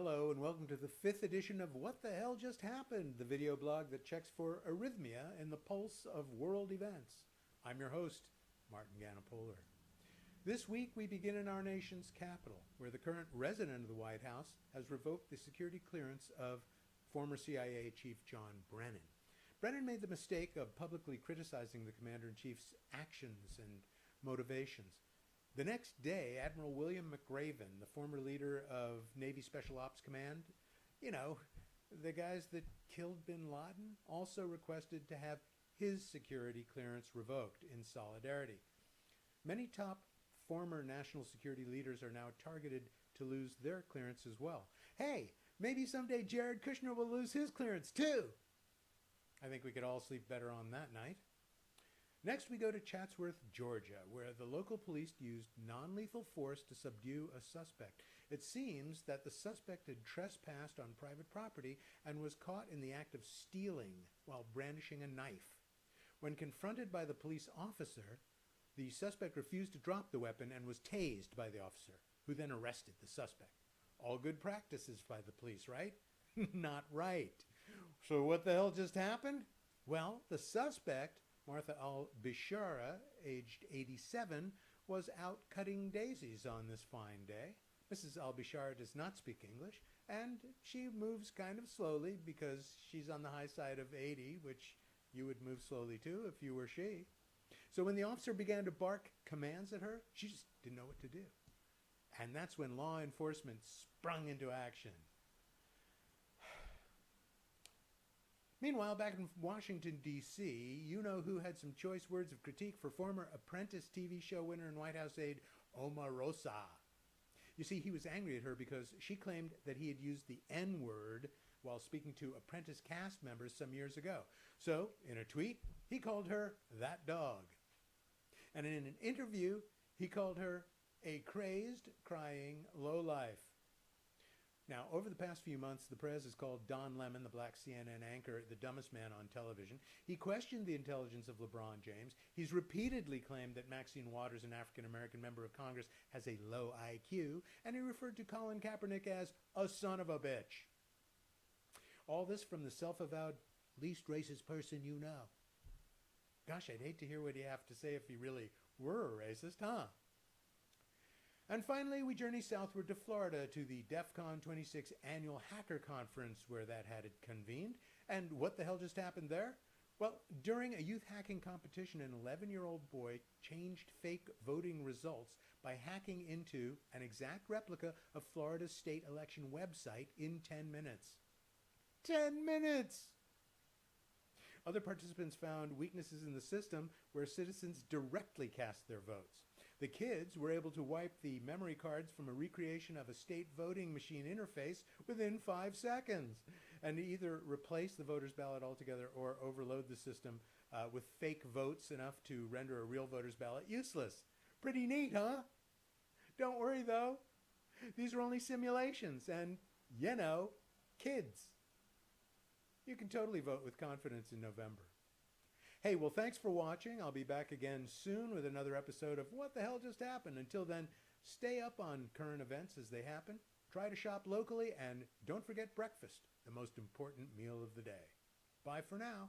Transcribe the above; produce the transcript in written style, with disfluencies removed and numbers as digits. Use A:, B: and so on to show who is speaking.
A: Hello and welcome to the 5th edition of What the Hell Just Happened, the video blog that checks for arrhythmia in the pulse of world events. I'm your host, Martin Ganapoler. This week we begin in our nation's capital, where the current resident of the White House has revoked the security clearance of former CIA Chief John Brennan. Brennan made the mistake of publicly criticizing the Commander-in-Chief's actions and motivations. The next day, Admiral William McRaven, the former leader of Navy Special Ops Command, the guys that killed bin Laden, also requested to have his security clearance revoked in solidarity. Many top former national security leaders are now targeted to lose their clearance as well. Hey, maybe someday Jared Kushner will lose his clearance too. I think we could all sleep better on that night. Next, we go to Chatsworth, Georgia, where the local police used non-lethal force to subdue a suspect. It seems that the suspect had trespassed on private property and was caught in the act of stealing while brandishing a knife. When confronted by the police officer, the suspect refused to drop the weapon and was tased by the officer, who then arrested the suspect. All good practices by the police, right? Not right. So what the hell just happened? Well, the suspect, Martha al-Bishara, aged 87, was out cutting daisies on this fine day. Mrs. al-Bishara does not speak English, and she moves kind of slowly because she's on the high side of 80, which you would move slowly too if you were she. So when the officer began to bark commands at her, she just didn't know what to do. And that's when law enforcement sprung into action. Meanwhile, back in Washington, D.C., you know who had some choice words of critique for former Apprentice TV show winner and White House aide Omarosa. You see, he was angry at her because she claimed that he had used the N-word while speaking to Apprentice cast members some years ago. So, in a tweet, he called her that dog. And in an interview, he called her a crazed, crying lowlife. Now, over the past few months, the press has called Don Lemon, the black CNN anchor, the dumbest man on television. He questioned the intelligence of LeBron James. He's repeatedly claimed that Maxine Waters, an African-American member of Congress, has a low IQ, and he referred to Colin Kaepernick as a son of a bitch. All this from the self-avowed least racist person you know. Gosh, I'd hate to hear what he'd have to say if he really were a racist, huh? And finally, we journey southward to Florida to the DEF CON 26 annual hacker conference where that had it convened. And what the hell just happened there? Well, during a youth hacking competition, an 11-year-old boy changed fake voting results by hacking into an exact replica of Florida's state election website in 10 minutes. 10 minutes! Other participants found weaknesses in the system where citizens directly cast their votes. The kids were able to wipe the memory cards from a recreation of a state voting machine interface within 5 seconds and either replace the voter's ballot altogether or overload the system with fake votes enough to render a real voter's ballot useless. Pretty neat, huh? Don't worry, though. These are only simulations and, kids. You can totally vote with confidence in November. Hey, well, thanks for watching. I'll be back again soon with another episode of What the Hell Just Happened. Until then, stay up on current events as they happen. Try to shop locally, and don't forget breakfast, the most important meal of the day. Bye for now.